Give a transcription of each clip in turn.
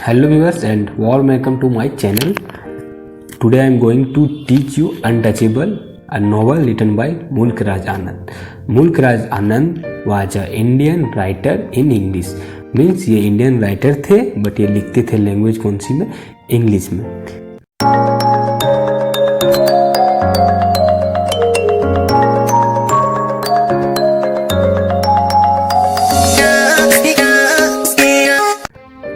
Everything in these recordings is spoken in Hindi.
Hello viewers and warm welcome to my channel. Today I am going to teach you Untouchable, a novel written by Mulk Raj Anand. Mulk Raj Anand was an Indian writer in English. Means ये इंडियन राइटर थे बट ये लिखते थे लैंग्वेज कौन सी में, इंग्लिश में।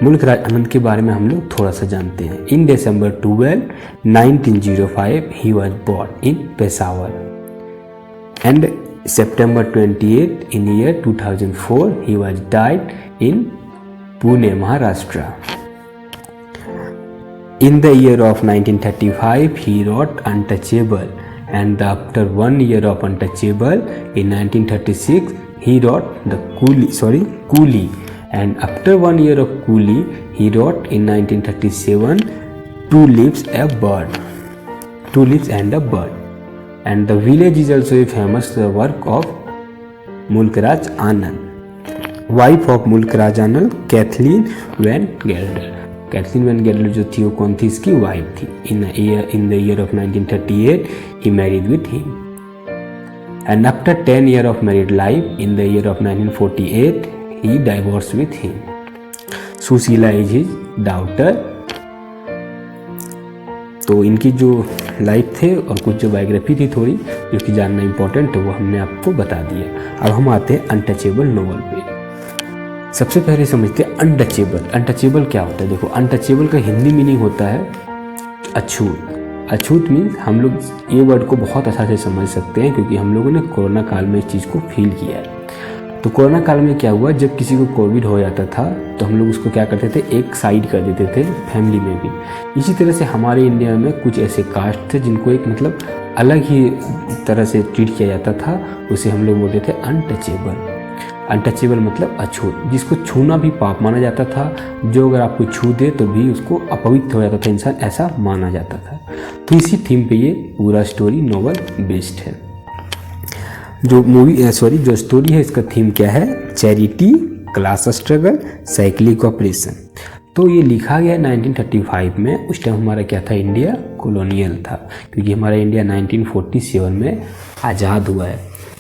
मुल्क राज आनंद के बारे में हम लोग थोड़ा सा जानते हैं। इन December 12, 1905 he was born in Peshawar and September 28 in year 2004 he was died in Pune, Maharashtra. In the year of 1935 he wrote Untouchable, and after 1 year of Untouchable in 1936 he wrote the Coolie, and after 1 year of Coolie he wrote in 1937 Two Leaves and a Bird. And The Village is also a famous work of Mulk Raj Anand. Wife of Mulk Raj Anand, Kathleen Van Gelder. Kathleen Van Gelder जो थी वो कौन थी, इसकी वाइफ थी। In the year of 1938 he married with him. And after 10 years of married life, in the year of 1948 he divorced with him. Sushila is his daughter. तो इनकी जो लाइफ थे और कुछ जो बायोग्राफी थी थोड़ी जो कि जानना इम्पोर्टेंट है वो हमने आपको बता दिया। अब हम आते हैं अनटचेबल नोवेल पे। सबसे पहले समझते हैं अनटचेबल। अनटचेबल क्या होता है? देखो, अनटचेबल का हिंदी मीनिंग होता है अछूत। अछूत मीन्स हम लोग ये वर्ड को बहुत अच्छा से समझ सकते हैं क्योंकि हम लोगों ने कोरोना काल में इस चीज़ को फील किया है। तो कोरोना काल में क्या हुआ, जब किसी को कोविड हो जाता था तो हम लोग उसको क्या करते थे, एक साइड कर देते थे फैमिली में भी। इसी तरह से हमारे इंडिया में कुछ ऐसे कास्ट थे जिनको एक मतलब अलग ही तरह से ट्रीट किया जाता था, उसे हम लोग बोलते थे अनटचेबल। अनटचेबल मतलब अछूत, जिसको छूना भी पाप माना जाता था। जो अगर आपको छू दे तो भी उसको अपवित्र हो जाता था इंसान, ऐसा माना जाता था। तो इसी थीम पे ये पूरा स्टोरी नॉवल बेस्ड है। जो स्टोरी है इसका थीम क्या है? Charity, class struggle, cyclic operation. तो ये लिखा गया 1935 में। उस टाइम हमारा क्या था, इंडिया कॉलोनियल था क्योंकि हमारा इंडिया 1947 में आज़ाद हुआ है।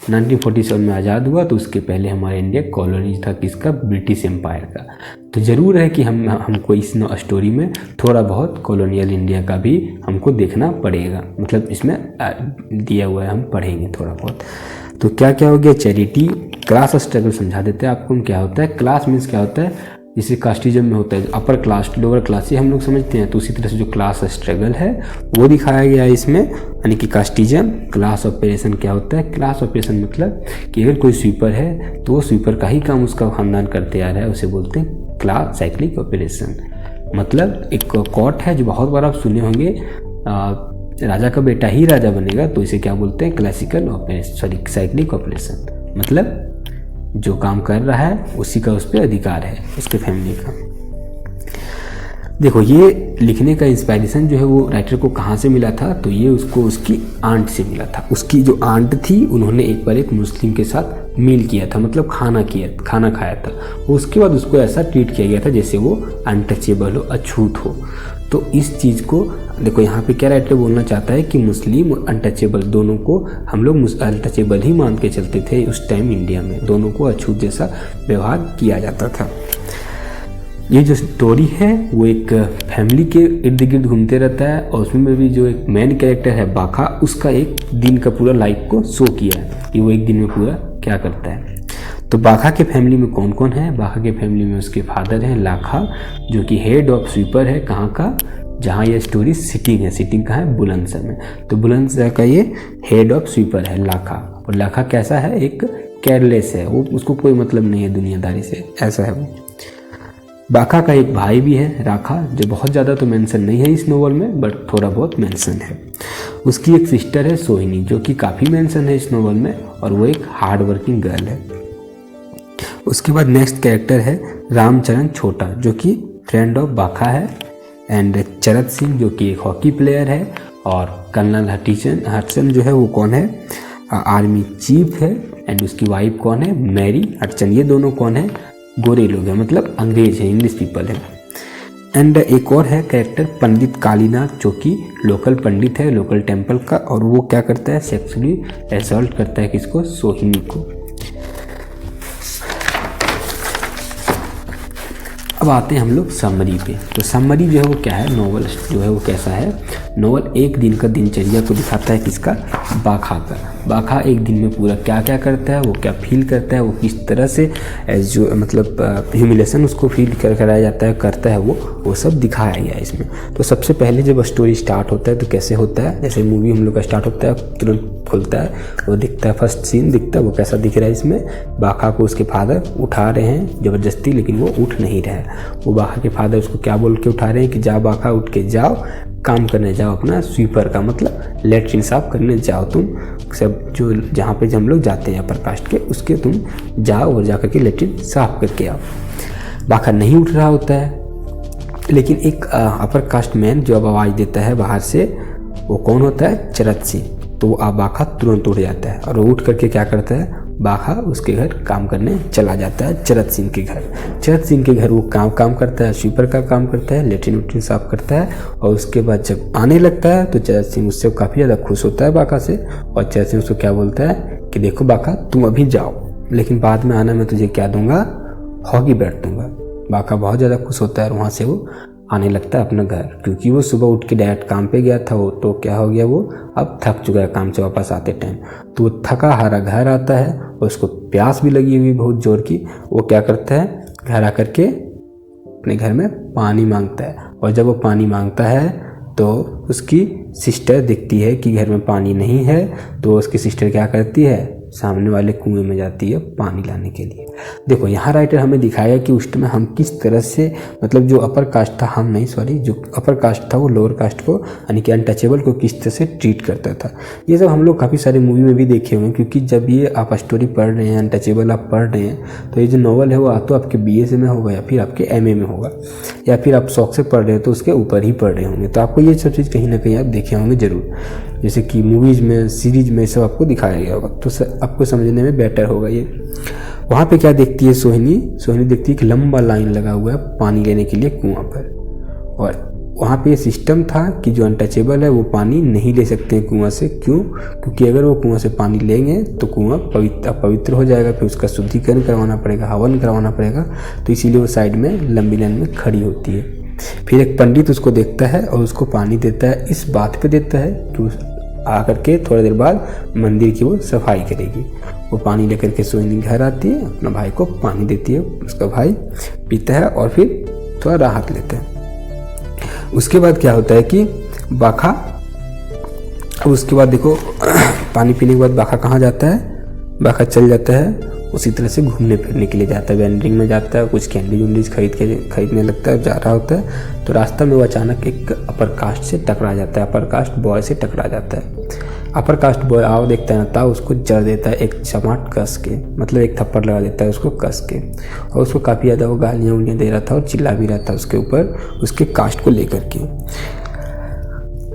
1947 में आज़ाद हुआ तो उसके पहले हमारा इंडिया कॉलोनी था किसका, ब्रिटिश एम्पायर का। तो ज़रूर है कि हमको इस स्टोरी में थोड़ा बहुत कॉलोनियल इंडिया का भी हमको देखना पड़ेगा, मतलब इसमें दिया हुआ है, हम पढ़ेंगे थोड़ा बहुत। तो क्या क्या हो गया, चैरिटी, क्लास स्ट्रगल समझा देते हैं आपको क्या होता है। क्लास मीन्स क्या होता है, जिसे कास्टिज्म में होता है अपर क्लास लोअर क्लास, ये हम लोग समझते हैं। तो उसी तरह से जो क्लास स्ट्रगल है वो दिखाया गया है इसमें, यानी कि कास्टिज्म। क्लास ऑपरेशन क्या होता है, क्लास ऑपरेशन मतलब कि अगर कोई स्वीपर है तो वो स्वीपर का ही काम उसका खानदान करते आ रहा है, उसे बोलते हैं क्लास साइक्लिक ऑपरेशन। मतलब एक कोट है जो बहुत बार आप सुने होंगे, राजा का बेटा ही राजा बनेगा, तो इसे क्या बोलते हैं, क्लासिकल ऑपरेशन, साइक्लिक ऑपरेशन। मतलब जो काम कर रहा है उसी का उस पर अधिकार है, उसके फैमिली का। देखो, ये लिखने का इंस्पायरेशन जो है वो राइटर को कहाँ से मिला था, तो ये उसको उसकी आंट से मिला था। उसकी जो आंट थी उन्होंने एक बार एक मुस्लिम के साथ मील किया था, मतलब खाना खाया था। उसके बाद उसको ऐसा ट्रीट किया गया था जैसे वो अनटचेबल हो, अछूत हो। तो इस चीज़ को देखो, यहाँ पे क्या राइटर बोलना चाहता है कि मुस्लिम और अनटचेबल दोनों को हम लोग अनटचेबल ही मान के चलते थे उस टाइम इंडिया में, दोनों को अछूत जैसा व्यवहार किया जाता था। ये जो स्टोरी है वो एक फैमिली के इर्द गिर्द घूमते रहता है और उसमें भी जो एक मेन कैरेक्टर है बाखा, उसका एक दिन का पूरा लाइफ को शो किया है कि वो एक दिन में पूरा क्या करता है। तो बाखा के फैमिली में कौन कौन है? बाखा के फैमिली में उसके फादर हैं लाखा, जो कि हेड ऑफ स्वीपर है, कहाँ का, जहाँ ये स्टोरी सिटिंग है। सिटिंग कहाँ है? बुलंदशहर में। तो बुलंदशहर का ये हेड ऑफ स्वीपर है लाखा। और लाखा कैसा है? एक केयरलेस है, वो उसको कोई मतलब नहीं है दुनियादारी से, ऐसा है वो। बाखा का एक भाई भी है राखा, जो बहुत ज़्यादा तो मेंशन नहीं है इस नोवेल में बट थोड़ा बहुत मेंशन है। उसकी एक सिस्टर है सोहिनी, जो कि काफ़ी मेंशन है इस नोवेल में, और वो एक हार्ड वर्किंग गर्ल है। उसके बाद नेक्स्ट कैरेक्टर है रामचरण छोटा, जो कि फ्रेंड ऑफ बाखा है, एंड चरत सिंह जो कि एक हॉकी प्लेयर है, और कर्नल हटसन जो है वो कौन है, आर्मी चीफ है, एंड उसकी वाइफ कौन है, मैरी हटसन। ये दोनों कौन है, गोरे लोग हैं, मतलब अंग्रेज हैं, इंग्लिश पीपल है। एंड एक और है कैरेक्टर पंडित कालीनाथ, जो कि लोकल पंडित है लोकल टेम्पल का, और वो क्या करता है, सेक्सुअली असॉल्ट करता है किसको, सोहिनी को। अब आते हैं हम लोग समरी पे। तो समरी जो है वो क्या है, नॉवल जो है वो कैसा है, नॉवल एक दिन का दिनचर्या को दिखाता है किसका, बाखा का। बाखा एक दिन में पूरा क्या क्या करता है, वो क्या फील करता है, वो किस तरह से जो मतलब ह्यूमिलेशन उसको फील कराया जाता है, करता है वो सब दिखाया गया है इसमें। तो सबसे पहले जब स्टोरी स्टार्ट होता है तो कैसे होता है, जैसे मूवी हम लोग का स्टार्ट होता है तुरंत खुलता है, वो दिखता है, फर्स्ट सीन दिखता है, वो कैसा दिख रहा है इसमें, बाखा को उसके फादर उठा रहे हैं ज़बरदस्ती, लेकिन वो उठ नहीं रहा है। वो बाखा के फादर उसको क्या बोल के उठा रहे हैं कि जा बाखा, उठ के जाओ, काम करने जाओ, अपना स्वीपर का मतलब लेटरिन साफ करने जाओ, तुम सब जो जहाँ पे हम लोग जाते हैं अपर कास्ट के, उसके तुम जाओ और जा करके लेटरिन साफ करके आओ। बाखा नहीं उठ रहा होता है, लेकिन एक अपर कास्ट मैन जो अब आवाज़ देता है बाहर से, वो कौन होता है, चरत सिंह। तो वो बाखा तुरंत उठ जाता है और वो उठ करके क्या करता है, बाखा उसके घर काम करने चला जाता है, चरत सिंह के घर। चरत सिंह के घर वो काम करता है, स्वीपर का काम करता है, लेटरिन वेटरिन साफ करता है, और उसके बाद जब आने लगता है तो चरत सिंह उससे काफ़ी ज़्यादा खुश होता है बाखा से, और चरत सिंह उसको क्या बोलता है कि देखो बाखा, तुम अभी जाओ, लेकिन बाद में आना, मैं तुझे क्या दूंगा, हॉकी बैट दूंगा। बाखा बहुत ज़्यादा खुश होता है और वहाँ से वो आने लगता है अपना घर, क्योंकि वो सुबह उठ के डायरेक्ट काम पे गया था, वो तो क्या हो गया, वो अब थक चुका है काम से वापस आते टाइम। तो वो थका हारा घर आता है और उसको प्यास भी लगी हुई बहुत जोर की। वो क्या करता है, घर आकर के अपने घर में पानी मांगता है, और जब वो पानी मांगता है तो उसकी सिस्टर दिखती है कि घर में पानी नहीं है, तो उसकी सिस्टर क्या करती है, सामने वाले कुएं में जाती है पानी लाने के लिए। देखो यहाँ राइटर हमें दिखाया कि उस टाइम हम किस तरह से, मतलब जो अपर कास्ट था, जो अपर कास्ट था वो लोअर कास्ट को यानी कि अनटचेबल को किस तरह से ट्रीट करता था। ये सब हम लोग काफ़ी सारे मूवी में भी देखे हुए हैं, क्योंकि जब ये आप स्टोरी पढ़ रहे हैं, अनटचेबल आप पढ़ रहे हैं, तो ये जो नॉवल है वो तो आपके BA में होगा, या फिर आपके MA में होगा, या फिर आप शौक से पढ़ रहे हैं तो उसके ऊपर ही पढ़ रहे होंगे, तो आपको ये सब चीज़ कहीं ना कहीं आप देखे होंगे ज़रूर, जैसे कि मूवीज़ में, सीरीज में सब आपको दिखाया गया होगा, तो आपको समझने में बेटर होगा ये। वहाँ पे क्या देखती है सोहिनी देखती है कि लंबा लाइन लगा हुआ है पानी लेने के लिए कुआं पर, और वहाँ पे ये सिस्टम था कि जो अनटचेबल है वो पानी नहीं ले सकते हैं कुआं से। क्यों? क्योंकि अगर वो कुआं से पानी लेंगे तो कुआं पवित्र हो जाएगा, फिर उसका शुद्धिकरण करवाना पड़ेगा, हवन करवाना पड़ेगा, तो इसीलिए वो साइड में लंबी लाइन में खड़ी होती है। फिर एक पंडित उसको देखता है और उसको पानी देता है, इस बात पे देता है कि आकर के थोड़ी देर बाद मंदिर की वो सफाई करेगी। वो पानी लेकर के सोहिनी घर आती है, अपना भाई को पानी देती है, उसका भाई पीता है और फिर थोड़ा राहत लेता है। उसके बाद क्या होता है कि बाखा, अब उसके बाद देखो पानी पीने के बाद बाखा कहाँ जाता है, बाखा चल जाता है उसी तरह से घूमने फिरने के लिए जाता है, वेंडरिंग में जाता है, कुछ कैंडी वैंडीज खरीदने लगता है, जा रहा होता है। तो रास्ता में वो अचानक एक अपर कास्ट से टकरा जाता है, अपर कास्ट बॉय से टकरा जाता है। अपर कास्ट बॉय आओ देखता है ना, ता उसको जड़ देता है एक चमाट कस के, मतलब एक थप्पड़ लगा देता है उसको कस के, और उसको काफ़ी ज़्यादा वो गालियाँ उलियाँ दे रहा था और चिल्ला भी रहा था उसके ऊपर, उसके कास्ट को लेकर के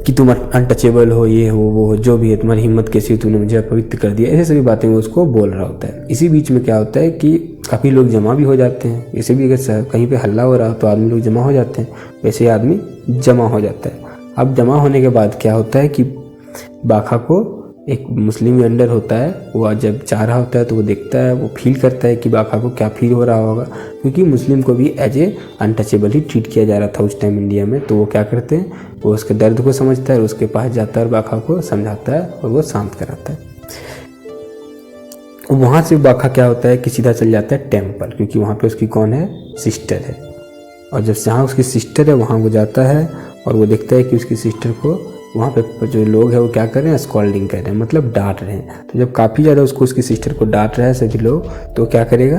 कि तुम अनटचेबल हो, ये हो वो हो, जो भी है, तुम्हारी हिम्मत कैसी हो, तूने मुझे अपवित्र कर दिया, ऐसे सभी बातें वो उसको बोल रहा होता है। इसी बीच में क्या होता है कि काफ़ी लोग जमा भी हो जाते हैं, वैसे भी अगर कहीं पे हल्ला हो रहा हो तो आदमी लोग जमा हो जाते हैं, वैसे ही आदमी जमा हो जाता है। अब जमा होने के बाद क्या होता है कि बाखा को एक मुस्लिम वेंडर होता है, वो जब जा रहा होता है तो वो देखता है, वो फील करता है कि बाखा को क्या फील हो रहा होगा, क्योंकि मुस्लिम को भी एज ए अनटचेबल ही ट्रीट किया जा रहा था उस टाइम इंडिया में। तो वो क्या करते हैं, वो उसके दर्द को समझता है और उसके पास जाता है और बाखा को समझाता है और वो शांत कराता है। वहाँ से बाखा क्या होता है कि सीधा चल जाता है टेम्पल, क्योंकि वहाँ पे उसकी कौन है, सिस्टर है। और जब जहाँ उसकी सिस्टर है वहाँ वो जाता है और वो देखता है कि उसकी सिस्टर को वहाँ पे जो लोग हैं वो क्या कर रहे हैं, स्कॉल्डिंग कर रहे हैं, मतलब डांट रहे हैं। तो जब काफ़ी ज़्यादा उसको उसकी सिस्टर को डांट रहा है सभी लोग, तो क्या करेगा,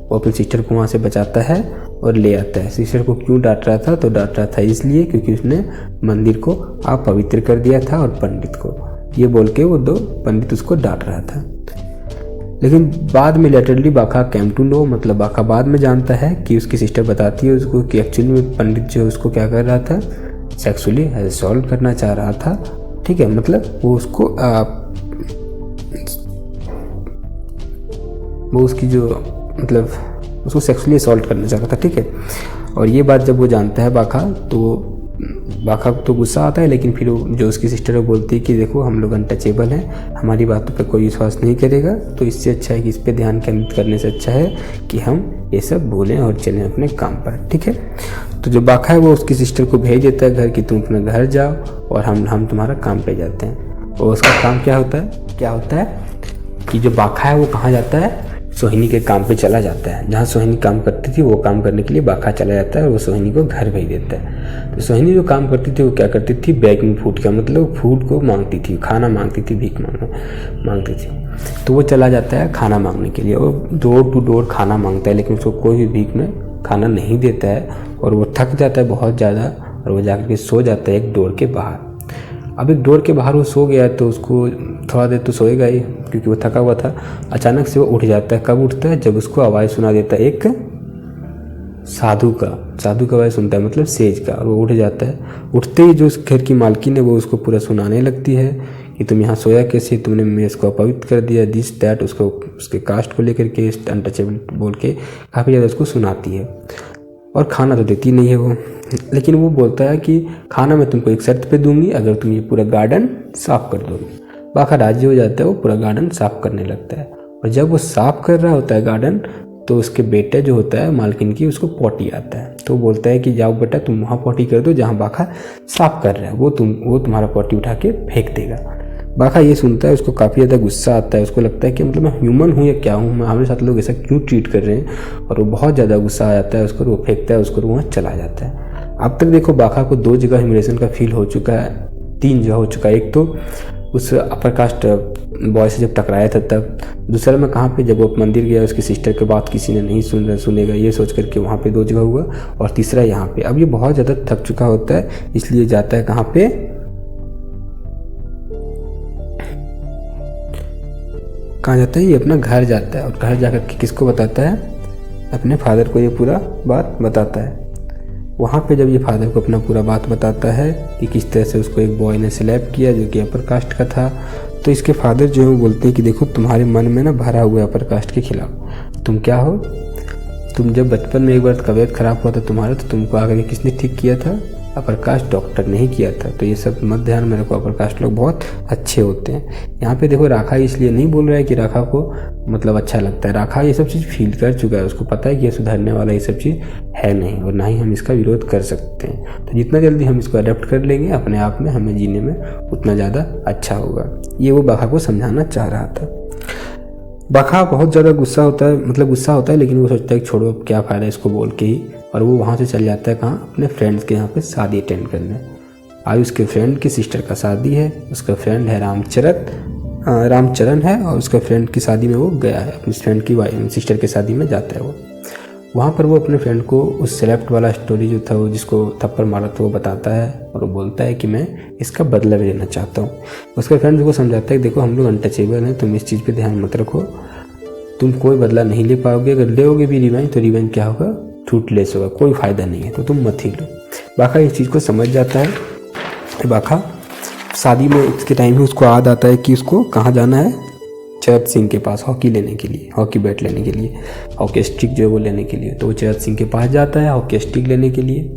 वो अपनी सिस्टर को वहाँ से बचाता है और ले आता है। सिस्टर को क्यों डांट रहा था, तो डांट रहा था इसलिए क्योंकि उसने मंदिर को अपवित्र कर दिया था, और पंडित को ये बोल के वो दो पंडित उसको डांट रहा था। लेकिन बाद में लेटरली बाखा कैम टू नो, मतलब बाखा बाद में जानता है कि उसकी सिस्टर बताती है उसको कि एक्चुअली में पंडित जो उसको क्या कर रहा था, सेक्सुअली असॉल्ट करना चाह रहा था। ठीक है, मतलब वो उसको वो उसकी जो मतलब उसको सेक्सुअली असॉल्ट करना चाह रहा था। ठीक है, और ये बात जब वो जानता है बाखा, तो बाखा को तो गुस्सा आता है, लेकिन फिर जो उसकी सिस्टर है बोलती है कि देखो हम लोग अनटचेबल हैं, हमारी बातों पर कोई विश्वास नहीं करेगा, तो इससे अच्छा है कि इस पर ध्यान केंद्रित करने से अच्छा है कि हम ये सब भूलें और चलें अपने काम पर, ठीक है। तो जो बाखा है वो उसकी सिस्टर को भेज देता है घर कि तुम अपने घर जाओ और हम तुम्हारा काम पे जाते हैं। और उसका काम क्या होता है कि जो बाखा है वो कहाँ जाता है, सोहिनी के काम पे चला जाता है। जहाँ सोहिनी काम करती थी वो काम करने के लिए बाखा चला जाता है और वो सोहिनी को घर भेज देता है। तो सोहिनी जो काम करती थी वो क्या करती थी, बैगिंग फूड का मतलब फूड को मांगती थी, खाना मांगती थी, भीख मांगती थी। तो वो चला जाता है खाना मांगने के लिए और डोर टू डोर खाना मांगता है, लेकिन उसको कोई भी भीख में खाना नहीं देता है और वो थक जाता है बहुत ज़्यादा और वो जाकर के सो जाता है एक डोर के बाहर। अब एक डोर के बाहर वो सो गया तो उसको थोड़ा देर तो सोएगा ही क्योंकि वो थका हुआ था। अचानक से वो उठ जाता है। कब उठता है, जब उसको आवाज़ सुना देता है एक साधु का आवाज़ सुनता है, मतलब सेज का, और वो उठ जाता है। उठते ही जो उस घर की मालकिन है वो उसको पूरा सुनाने लगती है कि तुम यहाँ सोया कैसे, तुमने मेज़ को अपवित्र कर दिया, दिस दैट, उसको उसके कास्ट को लेकर के अनटचेबल बोल के काफ़ी ज़्यादा उसको सुनाती है। और खाना तो देती नहीं है वो, लेकिन वो बोलता है कि खाना मैं तुमको एक शर्त पे दूंगी, अगर तुम ये पूरा गार्डन साफ कर दोगे। बाखा राजी हो जाता है, वो पूरा गार्डन साफ करने लगता है। और जब वो साफ कर रहा होता है गार्डन, तो उसके बेटे जो होता है मालकिन की, उसको पॉटी आता है। तो बोलता है कि जाओ बेटा तुम वहाँ पॉटी कर दो जहाँ बाखा साफ कर रहा है, वो तुम्हारा पॉटी उठा के फेंक देगा। बाखा ये सुनता है, उसको काफ़ी ज़्यादा गुस्सा आता है। उसको लगता है कि मतलब मैं ह्यूमन हूँ या क्या हूँ, मैं हमारे साथ लोग ऐसा क्यों ट्रीट कर रहे हैं। और वो बहुत ज़्यादा गुस्सा आ जाता है उसको, वो फेंकता है उसको, वहाँ चला जाता है। अब तक देखो बाखा को 2 जगह ह्यूमिलेशन का फील हो चुका है, 3 जगह हो चुका है। एक तो उस अपर कास्ट बॉय से जब टकराया था तब, दूसरा में कहाँ पे, जब वो मंदिर गया उसकी सिस्टर के बात किसी ने नहीं सुनेगा ये सोच करके वहाँ पे 2 जगह हुआ, और तीसरा यहाँ पे। अब ये बहुत ज़्यादा थक चुका होता है, इसलिए जाता है कहाँ पे, कहाँ जाता है, ये अपना घर जाता है। और घर जाकर के किसको बताता है, अपने फादर को ये पूरा बात बताता है। वहाँ पे जब ये फादर को अपना पूरा बात बताता है कि किस तरह से उसको एक बॉय ने स्लैप किया जो कि अपर कास्ट का था, तो इसके फादर जो है वो बोलते हैं कि देखो तुम्हारे मन में ना भरा हुआ है अपर कास्ट के खिलाफ। तुम क्या हो, तुम जब बचपन में एक बार तबीयत खराब हुआ था तुम्हारा, तो तुमको आकर के किसने ठीक किया था, अपर कास्ट डॉक्टर नहीं किया था। तो ये सब मत ध्यान में रखो, अपर कास्ट लोग बहुत अच्छे होते हैं। यहाँ पे देखो राखा इसलिए नहीं बोल रहा है कि राखा को मतलब अच्छा लगता है, राखा ये सब चीज़ फील कर चुका है, उसको पता है कि ये सुधरने वाला ये सब चीज़ है नहीं, और ना ही हम इसका विरोध कर सकते हैं। तो जितना जल्दी हम इसको अडेप्ट कर लेंगे अपने आप में, हमें जीने में उतना ज़्यादा अच्छा होगा। ये वो बाखा को समझाना चाह रहा था। बाखा बहुत ज़्यादा गुस्सा होता है, लेकिन वो सोचता है कि छोड़ो अब क्या फ़ायदा इसको बोल के ही, और वो वहाँ से चल जाता है कहाँ, अपने फ्रेंड्स के यहाँ पे शादी अटेंड करने। आज उसके फ्रेंड की सिस्टर का शादी है, उसका फ्रेंड है रामचरण है, और उसका फ्रेंड की शादी में वो गया है, अपनी फ्रेंड की सिस्टर के शादी में जाता है वो। वहाँ पर वो अपने फ्रेंड को उस सेलेब्ट वाला स्टोरी जो था, वो जिसको थप्पड़ मारा था, वो बताता है और वो बोलता है कि मैं इसका बदला भी लेना चाहता हूँ। उसका फ्रेंड उसको समझाता है कि देखो हम लोग अनटचेबल हैं, तुम इस चीज़ पे ध्यान मत रखो, तुम कोई बदला नहीं ले पाओगे, अगर लेओगे भी रिवेंज तो रिवेंज क्या होगा, फ्रूटलेस होगा, कोई फ़ायदा नहीं है, तो तुम मत ही लो। बाखा इस चीज़ को समझ जाता है। बाखा शादी में इसके टाइम में उसको याद आता है कि उसको कहाँ जाना है, चरत सिंह के पास हॉकी लेने के लिए, हॉकी बैट लेने के लिए, हॉकी स्टिक जो है वो लेने के लिए। तो वो चरत सिंह के पास जाता है हॉकी स्टिक लेने के लिए।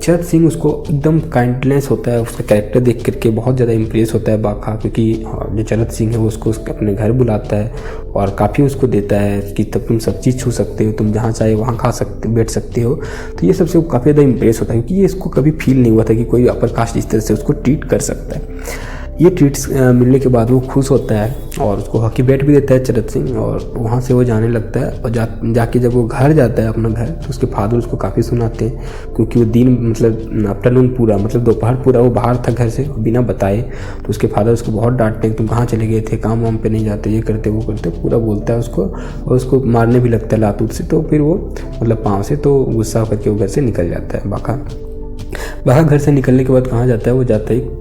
चरत सिंह उसको एकदम काइंडनेस होता है, उसका कैरेक्टर देख करके बहुत ज़्यादा इम्प्रेस होता है बाखा, क्योंकि जो चरत सिंह है वो उसको अपने घर बुलाता है और काफ़ी उसको देता है कि तब तुम सब चीज़ छू सकते हो, तुम जहाँ चाहे वहाँ खा सकते बैठ सकते हो। तो ये सबसे काफ़ी ज़्यादा इम्प्रेस होता है, क्योंकि ये इसको कभी फील नहीं हुआ था कि कोई अपर कास्ट इस तरह से उसको ट्रीट कर सकता है। ये ट्रीट्स मिलने के बाद वो खुश होता है और उसको हॉकी बैट भी देता है चरत सिंह, और वहाँ से वो जाने लगता है। और जाके जब वो घर जाता है अपना घर, तो उसके फादर उसको काफ़ी सुनाते हैं, क्योंकि वो दिन मतलब आफ्टरनून पूरा मतलब दोपहर पूरा वो बाहर था घर से बिना बताए। तो उसके फादर उसको बहुत डांटते हैं, तुम कहाँ चले गए थे, काम वाम पे नहीं जाते, ये करते वो करते, पूरा बोलता है उसको, और उसको मारने भी लगता है लात से। तो फिर वो मतलब पाँव से तो गुस्सा करके वो घर से निकल जाता है बाखा घर से निकलने के बाद कहाँ जाता है, वो जाता है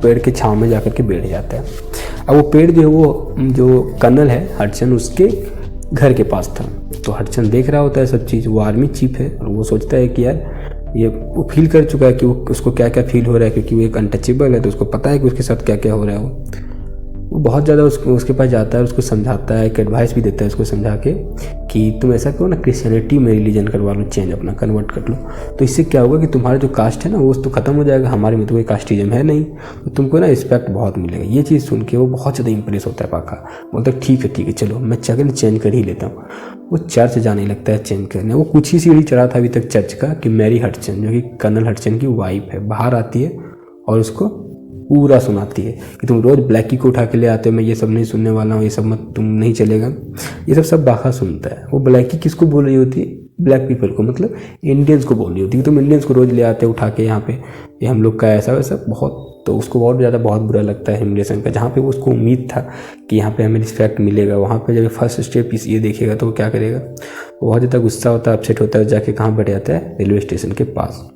पेड़ के छांव में जाकर के बैठ जाता है। अब वो पेड़ जो है वो जो कर्नल है हडसन, उसके घर के पास था। तो हडसन देख रहा होता है सब चीज़, वो आर्मी चीफ है, और वो सोचता है कि यार ये वो फील कर चुका है कि वो उसको क्या क्या फील हो रहा है, क्योंकि वो एक अनटचेबल है, तो उसको पता है कि उसके साथ क्या क्या हो रहा है। वो बहुत ज़्यादा उसके पास जाता है, उसको समझाता है, एक एडवाइस भी देता है उसको समझा के कि तुम ऐसा करो ना, क्रिश्चियनिटी में रिलीजन करवा लो, चेंज अपना कन्वर्ट कर लो, तो इससे क्या होगा कि तुम्हारा जो कास्ट है ना वो तो ख़त्म हो जाएगा, हमारे में तो कोई कास्टिज्म है नहीं, तो तुमको ना रिस्पेक्ट बहुत मिलेगा। ये चीज़ सुन के वो बहुत ज़्यादा इंप्रेस होता है पाखा, बोलता है ठीक है चलो मैं चेंज कर ही लेता हूँ। वो चर्च जाने लगता है चेंज करने। वो कुछ ही सीढ़ी चढ़ा था अभी तक चर्च का कि मैरी हडसन जो कि कर्नल हडसन की वाइफ है बाहर आती है और उसको पूरा सुनाती है कि तुम रोज़ ब्लैकी को उठा के ले आते हो, मैं ये सब नहीं सुनने वाला हूँ, ये सब मत, तुम नहीं चलेगा, ये सब बाखा सुनता है। वो ब्लैकी किसको बोल रही होती है? ब्लैक पीपल को, मतलब इंडियंस को बोल रही होती है कि तुम इंडियंस को रोज़ ले आते हो उठा के यहाँ पे, ये हम लोग का ऐसा वैसा बहुत। तो उसको बहुत बुरा लगता है ह्यूमिलिएशन का। जहाँ पे वो उसको उम्मीद था कि यहाँ पे हमें रिस्पेक्ट मिलेगा, वहाँ पे जब फर्स्ट स्टेप ये देखेगा तो वो क्या करेगा? वो बहुत ज़्यादा गुस्सा होता है, अपसेट होता है, जाके कहाँ बैठ जाता है? रेलवे स्टेशन के पास।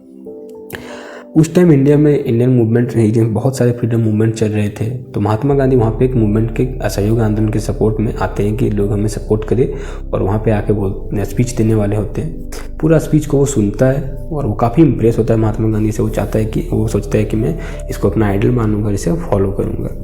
उस टाइम इंडिया में इंडियन मूवमेंट रीजन बहुत सारे फ्रीडम मूवमेंट चल रहे थे, तो महात्मा गांधी वहाँ पे एक मूवमेंट के असहयोग आंदोलन के सपोर्ट में आते हैं कि लोग हमें सपोर्ट करें, और वहाँ पे आके स्पीच देने वाले होते हैं। पूरा स्पीच को वो सुनता है और वो काफ़ी इंप्रेस होता है महात्मा गांधी से। वो सोचता है कि मैं इसको अपना आइडल मानूंगा, इसे फॉलो करूँगा।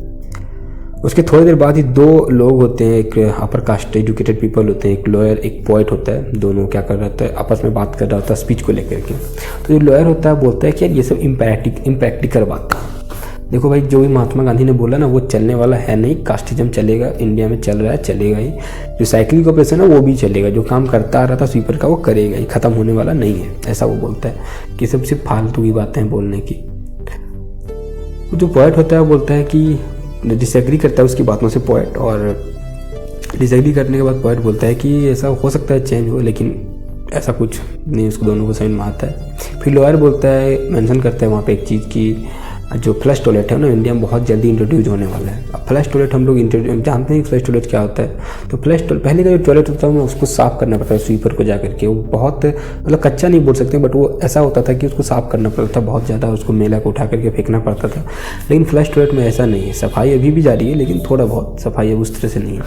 उसके थोड़ी देर बाद ही दो लोग होते हैं, एक अपर कास्ट एजुकेटेड पीपल होते हैं, एक लॉयर एक पोएट होता है, दोनों क्या कर रहा होता है? आपस में बात कर रहा होता है स्पीच को लेकर के। तो जो लॉयर होता है बोलता है कि यार ये सब इम्प्रैक्टिकल बात है। देखो भाई, जो भी महात्मा गांधी ने बोला ना वो चलने वाला है नहीं, कास्टिज्म चलेगा, इंडिया में चल रहा है, चलेगा ही। जो साइकिलिंग ऑपरेशन है वो भी चलेगा, जो काम करता आ रहा था स्वीपर का वो करेगा ही, ख़त्म होने वाला नहीं है, ऐसा वो बोलता है कि सब सिर्फ फालतू की बातें बोलने की। जो पोएट होता है वो बोलता है कि डिसएग्री करता है उसकी बातों से पोएट, और डिसएग्री करने के बाद पोएट बोलता है कि ऐसा हो सकता है चेंज हो, लेकिन ऐसा कुछ नहीं उसको दोनों को समझ में आता है। फिर लॉयर बोलता है, मेंशन करता है वहाँ पे एक चीज़ की जो फ्लश टॉयलेट है ना इंडिया में बहुत जल्दी इंट्रोड्यूस होने वाला है। अब फ्लश टॉयलेट हम लोग जानते हैं फ्लश टॉयलेट क्या होता है। तो फ्लश टॉयलेट पहले का जो टॉयलेट होता है उसको साफ़ करना पड़ता है स्वीपर को जा करके। वो बहुत मतलब कच्चा नहीं बोल सकते, बट वो ऐसा होता था कि उसको साफ़ करना पड़ता था, बहुत ज़्यादा उसको मेला को उठा करके फेंकना पड़ता था। लेकिन फ्लश टॉयलेट में ऐसा नहीं है, सफाई अभी भी जारी है लेकिन थोड़ा बहुत सफाई अब उस तरह से नहीं है।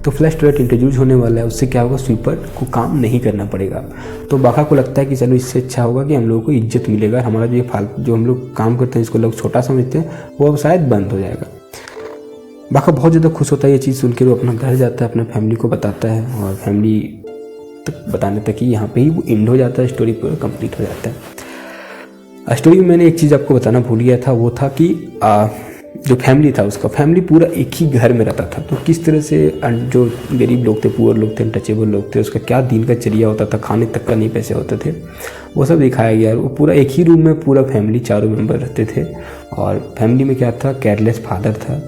तो फ्लश टॉयलेट इंट्रोड्यूस होने वाला है, उससे क्या होगा, स्वीपर को काम नहीं करना पड़ेगा। तो बाखा को लगता है कि चलो इससे अच्छा होगा कि हम लोगों को इज्जत मिलेगा, हमारा जो फालतू जो हम लोग काम करते हैं जिसको लोग छोटा समझते हैं वो अब शायद बंद हो जाएगा। बाखा बहुत ज़्यादा खुश होता है ये चीज़ सुनकर। वो अपना घर जाता है, अपना फैमिली को बताता है, और फैमिली तक बताने तक ही यहाँ पे ही वो एंड हो जाता है, स्टोरी पूरा कंप्लीट हो जाता है। स्टोरी में मैंने एक चीज़ आपको बताना भूल गया था, वो था कि जो फैमिली था उसका फैमिली पूरा एक ही घर में रहता था। तो किस तरह से जो गरीब लोग थे, पुअर लोग थे, अनटचेबल लोग थे, उसका क्या दिन का चर्या होता था, खाने तक का नहीं पैसे होते थे, वो सब दिखाया गया। वो पूरा एक ही रूम में पूरा फैमिली चारों मेंबर रहते थे। और फैमिली में क्या था, केयरलेस फादर था,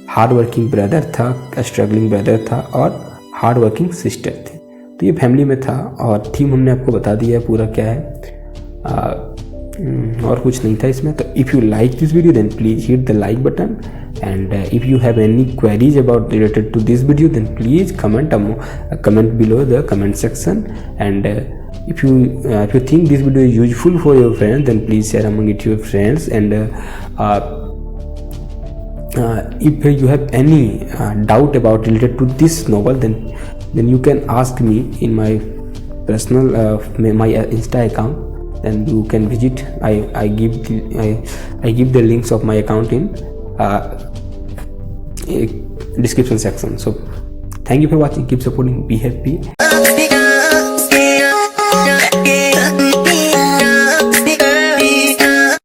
हार्ड वर्किंग ब्रदर था, स्ट्रगलिंग ब्रदर था, और हार्ड वर्किंग सिस्टर थी। तो ये फैमिली में था। और थीम हमने आपको बता दिया पूरा क्या है, और कुछ नहीं था इसमें। तो if you like this video then please hit the like button, and if you have any queries about related to this video then please comment below the comment section, and if you think this video is useful for your friends then please share among it your friends, and if you have any doubt about related to this novel then you can ask me in my personal my Insta account. Then you can visit. I give the links of my account in description section. So thank you for watching. Keep supporting. Be happy.